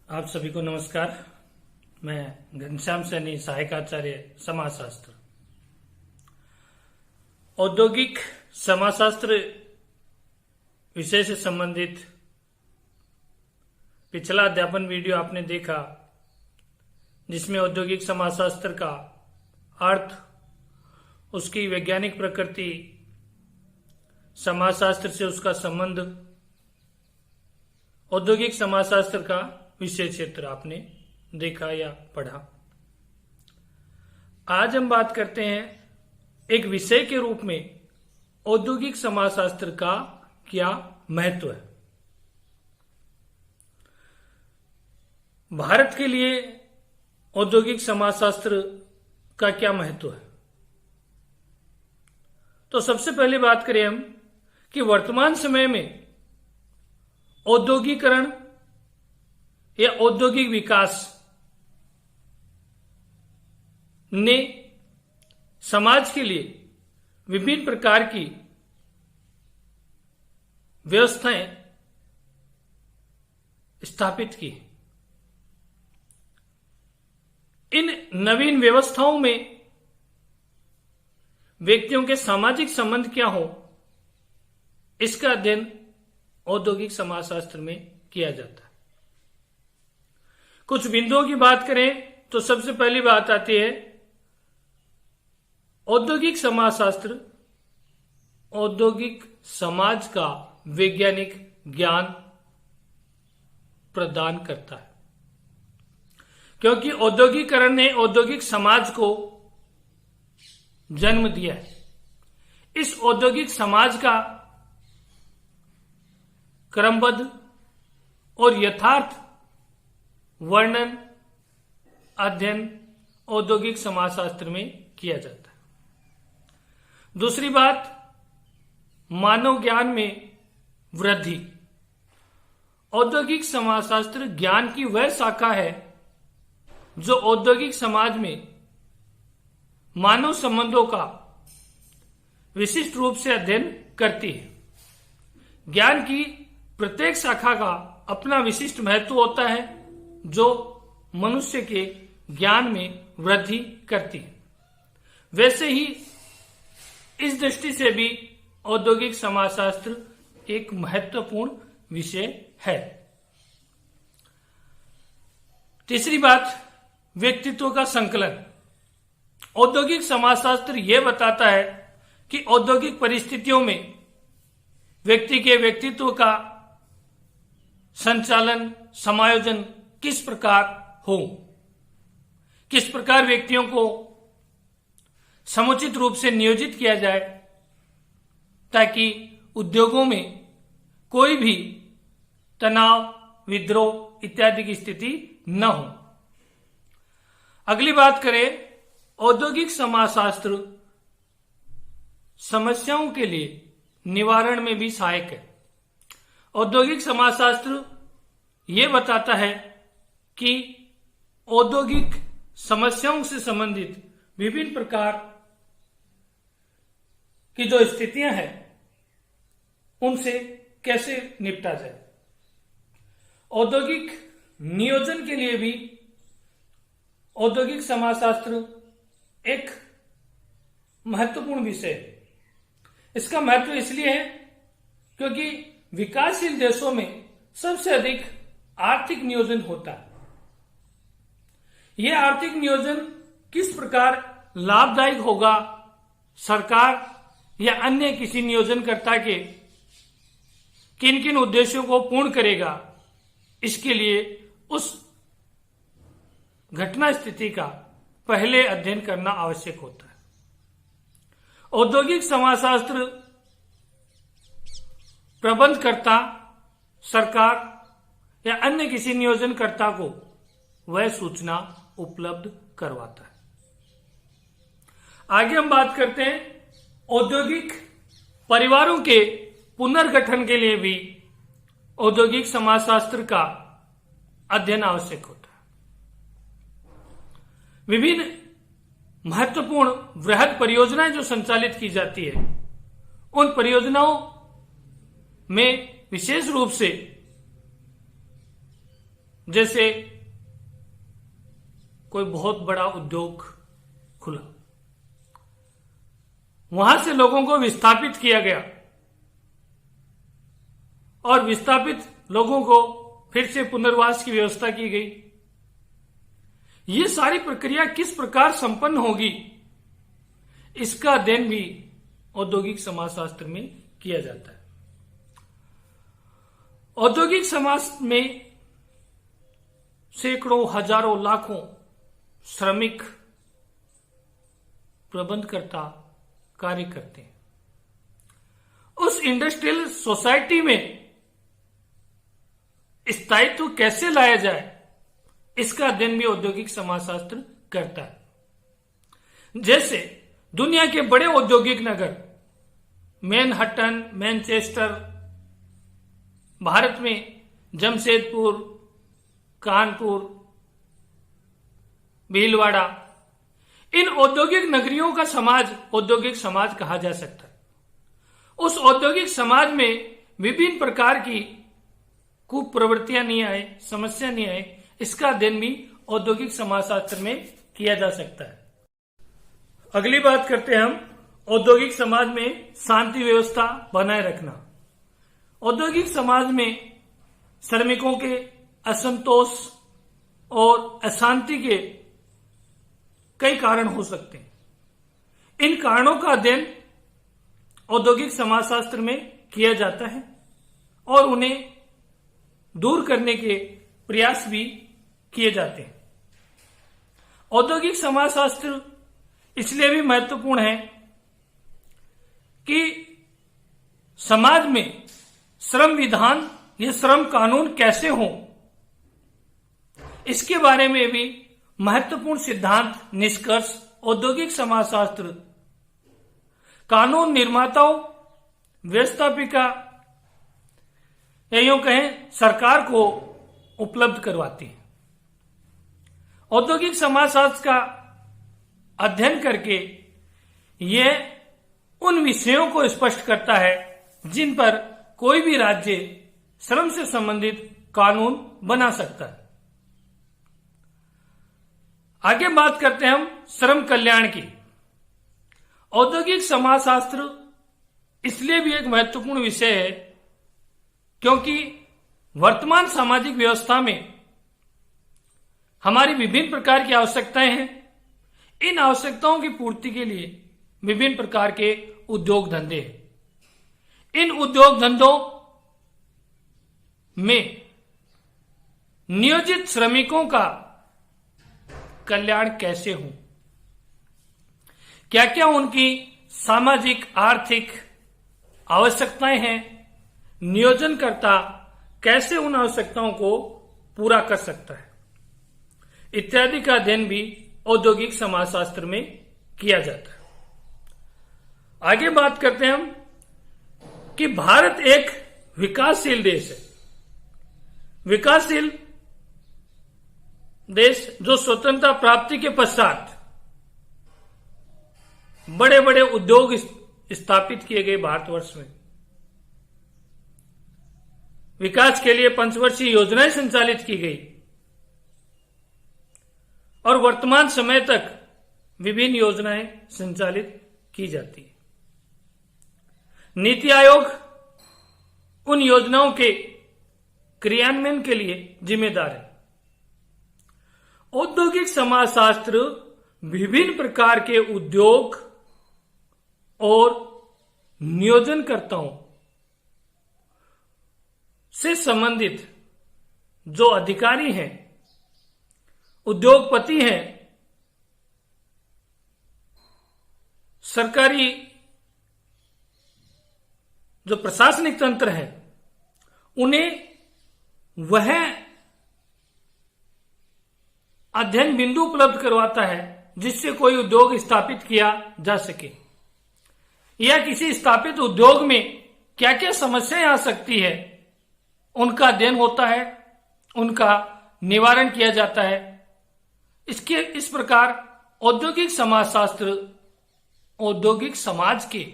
आप सभी को नमस्कार। मैं घनश्याम सैनी, सहायक आचार्य समाजशास्त्र। औद्योगिक समाजशास्त्र विषय से संबंधित पिछला अध्यापन वीडियो आपने देखा, जिसमें औद्योगिक समाजशास्त्र का अर्थ, उसकी वैज्ञानिक प्रकृति, समाजशास्त्र से उसका संबंध, औद्योगिक समाजशास्त्र का विषय क्षेत्र आपने देखा या पढ़ा। आज हम बात करते हैं एक विषय के रूप में औद्योगिक समाजशास्त्र का क्या महत्व है। भारत के लिए औद्योगिक समाजशास्त्र का क्या महत्व है। तो सबसे पहले बात करें हम कि वर्तमान समय में औद्योगिकरण या औद्योगिक विकास ने समाज के लिए विभिन्न प्रकार की व्यवस्थाएं स्थापित की। इन नवीन व्यवस्थाओं में व्यक्तियों के सामाजिक संबंध क्या हो, इसका अध्ययन औद्योगिक समाजशास्त्र में किया जाता है। कुछ बिंदुओं की बात करें तो सबसे पहली बात आती है, औद्योगिक समाजशास्त्र औद्योगिक समाज का वैज्ञानिक ज्ञान प्रदान करता है, क्योंकि औद्योगिकरण ने औद्योगिक समाज को जन्म दिया है। इस औद्योगिक समाज का क्रमबद्ध और यथार्थ वर्णन, अध्ययन औद्योगिक समाजशास्त्र में किया जाता है। दूसरी बात, मानव ज्ञान में वृद्धि। औद्योगिक समाजशास्त्र ज्ञान की वह शाखा है जो औद्योगिक समाज में मानव संबंधों का विशिष्ट रूप से अध्ययन करती है। ज्ञान की प्रत्येक शाखा का अपना विशिष्ट महत्व होता है जो मनुष्य के ज्ञान में वृद्धि करती है। वैसे ही इस दृष्टि से भी औद्योगिक समाजशास्त्र एक महत्वपूर्ण विषय है। तीसरी बात, व्यक्तित्व का संकलन। औद्योगिक समाजशास्त्र यह बताता है कि औद्योगिक परिस्थितियों में व्यक्ति के व्यक्तित्व का संचालन, समायोजन किस प्रकार हो, किस प्रकार व्यक्तियों को समुचित रूप से नियोजित किया जाए ताकि उद्योगों में कोई भी तनाव, विद्रोह इत्यादि की स्थिति न हो। अगली बात करें, औद्योगिक समाजशास्त्र समस्याओं के लिए निवारण में भी सहायक है। औद्योगिक समाजशास्त्र यह बताता है कि औद्योगिक समस्याओं से संबंधित विभिन्न प्रकार की जो स्थितियां हैं उनसे कैसे निपटा जाए। औद्योगिक नियोजन के लिए भी औद्योगिक समाजशास्त्र एक महत्वपूर्ण विषय है। इसका महत्व इसलिए है क्योंकि विकासशील देशों में सबसे अधिक आर्थिक नियोजन होता है। यह आर्थिक नियोजन किस प्रकार लाभदायक होगा सरकार या अन्य किसी नियोजनकर्ता के किन किन उद्देश्यों को पूर्ण करेगा, इसके लिए उस घटना स्थिति का पहले अध्ययन करना आवश्यक होता है। औद्योगिक समाजशास्त्र प्रबंधकर्ता, सरकार या अन्य किसी नियोजनकर्ता को वह सूचना उपलब्ध करवाता है। आगे हम बात करते हैं, औद्योगिक परिवारों के पुनर्गठन के लिए भी औद्योगिक समाजशास्त्र का अध्ययन आवश्यक होता है। विभिन्न महत्वपूर्ण वृहद परियोजनाएं जो संचालित की जाती है, उन परियोजनाओं में विशेष रूप से जैसे कोई बहुत बड़ा उद्योग खुला, वहां से लोगों को विस्थापित किया गया और विस्थापित लोगों को फिर से पुनर्वास की व्यवस्था की गई। ये सारी प्रक्रिया किस प्रकार संपन्न होगी, इसका अध्ययन भी औद्योगिक समाजशास्त्र में किया जाता है। औद्योगिक समाज में सैकड़ों, हजारों, लाखों श्रमिक प्रबंधकर्ता कार्य करते हैं। उस इंडस्ट्रियल सोसाइटी में स्थायित्व कैसे लाया जाए, इसका अध्ययन भी औद्योगिक समाजशास्त्र करता है। जैसे दुनिया के बड़े औद्योगिक नगर मैनहट्टन, मैनचेस्टर, भारत में जमशेदपुर, कानपुर, भीलवाड़ा, इन औद्योगिक नगरियों का समाज औद्योगिक समाज कहा जा सकता है। उस औद्योगिक समाज में विभिन्न प्रकार की कुप्रवृत्तियां नहीं आए, समस्या नहीं आए, इसका अध्ययन भी औद्योगिक समाजशास्त्र में किया जा सकता है। अगली बात करते हैं हम औद्योगिक समाज में शांति व्यवस्था बनाए रखना। औद्योगिक समाज में श्रमिकों के असंतोष और अशांति के कई कारण हो सकते हैं। इन कारणों का अध्ययन औद्योगिक समाजशास्त्र में किया जाता है और उन्हें दूर करने के प्रयास भी किए जाते हैं। औद्योगिक समाजशास्त्र इसलिए भी महत्वपूर्ण है कि समाज में श्रम विधान या श्रम कानून कैसे हों, इसके बारे में भी महत्वपूर्ण सिद्धांत, निष्कर्ष औद्योगिक समाजशास्त्र कानून निर्माताओं, व्यवस्थापिका या यूं कहें सरकार को उपलब्ध करवाती है। औद्योगिक समाजशास्त्र का अध्ययन करके यह उन विषयों को स्पष्ट करता है जिन पर कोई भी राज्य श्रम से संबंधित कानून बना सकता है। आगे बात करते हैं हम श्रम कल्याण की। औद्योगिक समाजशास्त्र इसलिए भी एक महत्वपूर्ण विषय है क्योंकि वर्तमान सामाजिक व्यवस्था में हमारी विभिन्न प्रकार की आवश्यकताएं हैं। इन आवश्यकताओं की पूर्ति के लिए विभिन्न प्रकार के उद्योग धंधे हैं। इन उद्योग धंधों में नियोजित श्रमिकों का कल्याण कैसे हो, क्या क्या उनकी सामाजिक आर्थिक आवश्यकताएं हैं, नियोजनकर्ता कैसे उन आवश्यकताओं को पूरा कर सकता है, इत्यादि का अध्ययन भी औद्योगिक समाजशास्त्र में किया जाता है। आगे बात करते हैं हम कि भारत एक विकासशील देश है। विकासशील देश जो स्वतंत्रता प्राप्ति के पश्चात बड़े बड़े उद्योग स्थापित किए गए भारतवर्ष में, विकास के लिए पंचवर्षीय योजनाएं संचालित की गई और वर्तमान समय तक विभिन्न योजनाएं संचालित की जाती है। नीति आयोग उन योजनाओं के क्रियान्वयन के लिए जिम्मेदार है। औद्योगिक समाजशास्त्र विभिन्न प्रकार के उद्योग और नियोजनकर्ताओं से संबंधित जो अधिकारी हैं, उद्योगपति हैं, सरकारी जो प्रशासनिक तंत्र है, उन्हें वह अध्ययन बिंदु उपलब्ध करवाता है जिससे कोई उद्योग स्थापित किया जा सके, या किसी स्थापित उद्योग में क्या क्या समस्याएं आ सकती है उनका अध्ययन होता है, उनका निवारण किया जाता है। इस प्रकार औद्योगिक समाजशास्त्र औद्योगिक समाज के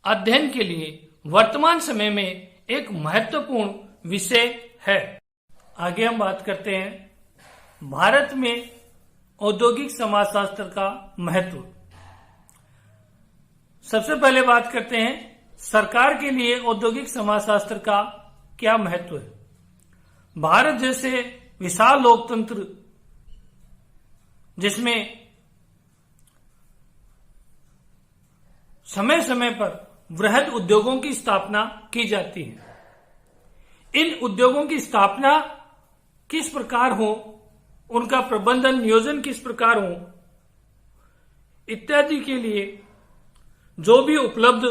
अध्ययन के लिए वर्तमान समय में एक महत्वपूर्ण विषय है। आगे हम बात करते हैं भारत में औद्योगिक समाजशास्त्र का महत्व। सबसे पहले बात करते हैं सरकार के लिए औद्योगिक समाजशास्त्र का क्या महत्व है। भारत जैसे विशाल लोकतंत्र जिसमें समय समय पर वृहद उद्योगों की स्थापना की जाती है, इन उद्योगों की स्थापना किस प्रकार हो, उनका प्रबंधन नियोजन किस प्रकार हो, इत्यादि के लिए जो भी उपलब्ध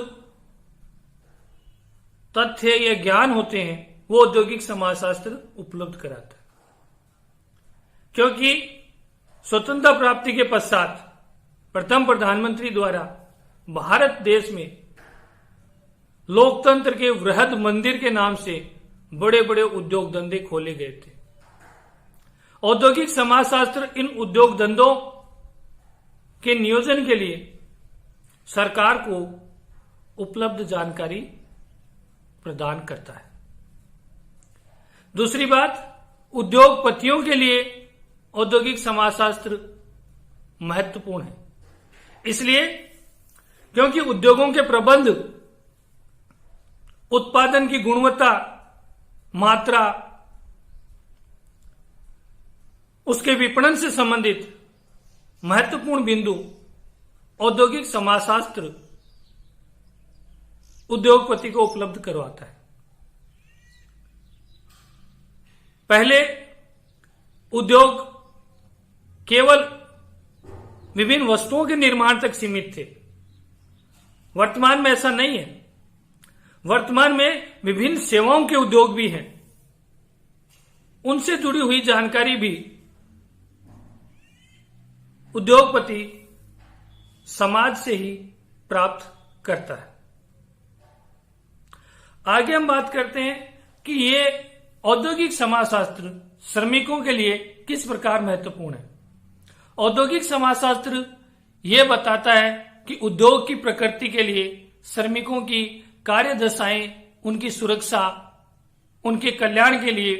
तथ्य या ज्ञान होते हैं वो औद्योगिक समाजशास्त्र उपलब्ध कराता है। क्योंकि स्वतंत्रता प्राप्ति के पश्चात प्रथम प्रधानमंत्री द्वारा भारत देश में लोकतंत्र के वृहद मंदिर के नाम से बड़े बड़े उद्योग धंधे खोले गए थे। औद्योगिक समाजशास्त्र इन उद्योग धंधों के नियोजन के लिए सरकार को उपलब्ध जानकारी प्रदान करता है। दूसरी बात, उद्योगपतियों के लिए औद्योगिक समाजशास्त्र महत्वपूर्ण है, इसलिए क्योंकि उद्योगों के प्रबंध, उत्पादन की गुणवत्ता, मात्रा, उसके विपणन से संबंधित महत्वपूर्ण बिंदु औद्योगिक समाजशास्त्र उद्योगपति को उपलब्ध करवाता है। पहले उद्योग केवल विभिन्न वस्तुओं के निर्माण तक सीमित थे, वर्तमान में ऐसा नहीं है। वर्तमान में विभिन्न सेवाओं के उद्योग भी हैं, उनसे जुड़ी हुई जानकारी भी उद्योगपति समाज से ही प्राप्त करता है। आगे हम बात करते हैं कि ये औद्योगिक समाजशास्त्र श्रमिकों के लिए किस प्रकार महत्वपूर्ण है। औद्योगिक समाजशास्त्र ये बताता है कि उद्योग की प्रकृति के लिए श्रमिकों की कार्यदशाएं, उनकी सुरक्षा, उनके कल्याण के लिए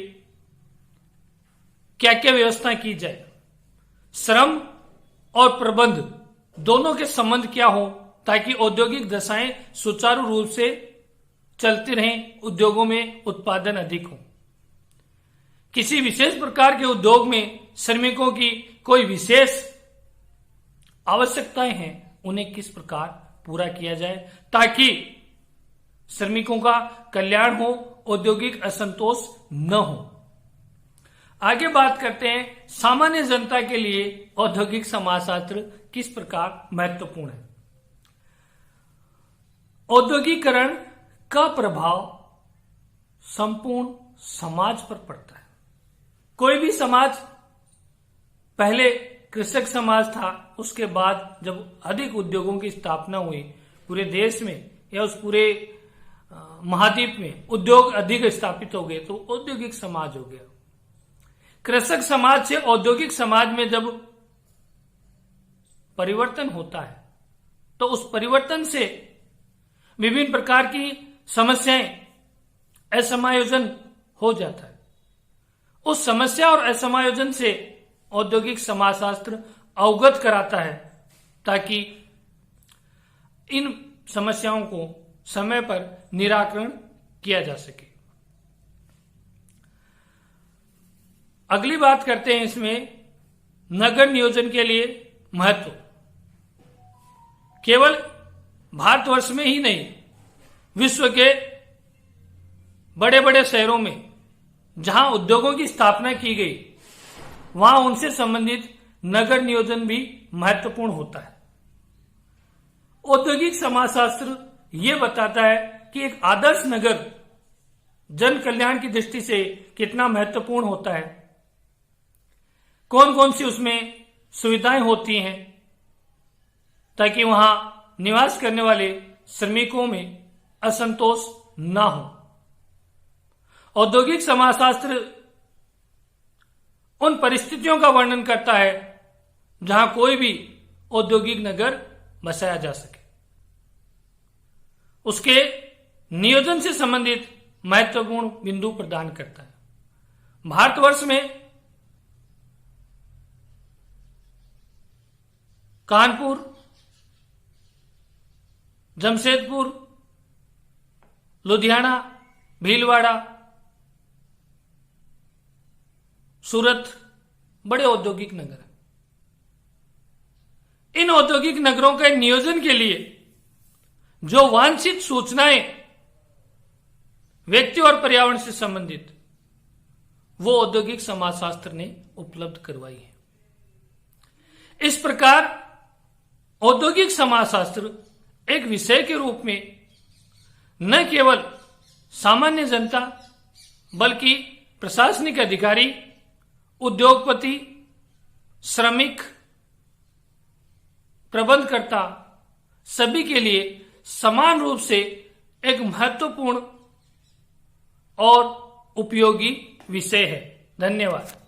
क्या क्या व्यवस्था की जाए, श्रम और प्रबंध दोनों के संबंध क्या हो, ताकि औद्योगिक दशाएं सुचारू रूप से चलती रहें, उद्योगों में उत्पादन अधिक हो। किसी विशेष प्रकार के उद्योग में श्रमिकों की कोई विशेष आवश्यकताएं हैं, उन्हें किस प्रकार पूरा किया जाए ताकि श्रमिकों का कल्याण हो, औद्योगिक असंतोष न हो। आगे बात करते हैं सामान्य जनता के लिए औद्योगिक समाजशास्त्र किस प्रकार महत्वपूर्ण है। औद्योगिकरण का प्रभाव संपूर्ण समाज पर पड़ता है। कोई भी समाज, पहले कृषक समाज था, उसके बाद जब अधिक उद्योगों की स्थापना हुई पूरे देश में या उस पूरे महाद्वीप में उद्योग अधिक स्थापित हो गए तो औद्योगिक समाज हो गया। कृषक समाज से औद्योगिक समाज में जब परिवर्तन होता है तो उस परिवर्तन से विभिन्न प्रकार की समस्याएं, असमायोजन हो जाता है। उस समस्या और असमायोजन से औद्योगिक समाजशास्त्र अवगत कराता है ताकि इन समस्याओं को समय पर निराकरण किया जा सके। अगली बात करते हैं इसमें नगर नियोजन के लिए महत्व। केवल भारतवर्ष में ही नहीं, विश्व के बड़े बड़े शहरों में जहां उद्योगों की स्थापना की गई, वहां उनसे संबंधित नगर नियोजन भी महत्वपूर्ण होता है। औद्योगिक समाजशास्त्र ये बताता है कि एक आदर्श नगर जन कल्याण की दृष्टि से कितना महत्वपूर्ण होता है, कौन कौन सी उसमें सुविधाएं होती हैं ताकि वहां निवास करने वाले श्रमिकों में असंतोष ना हो। औद्योगिक समाजशास्त्र उन परिस्थितियों का वर्णन करता है जहां कोई भी औद्योगिक नगर बसाया जा सके। उसके नियोजन से संबंधित महत्वपूर्ण बिंदु प्रदान करता है। भारतवर्ष में कानपुर, जमशेदपुर, लुधियाना, भीलवाड़ा, सूरत बड़े औद्योगिक नगर हैं। इन औद्योगिक नगरों के नियोजन के लिए जो वांछित सूचनाएं व्यक्ति और पर्यावरण से संबंधित वो औद्योगिक समाजशास्त्र ने उपलब्ध करवाई है। इस प्रकार औद्योगिक समाजशास्त्र एक विषय के रूप में न केवल सामान्य जनता बल्कि प्रशासनिक अधिकारी, उद्योगपति, श्रमिक, प्रबंधकर्ता सभी के लिए समान रूप से एक महत्वपूर्ण और उपयोगी विषय है। धन्यवाद।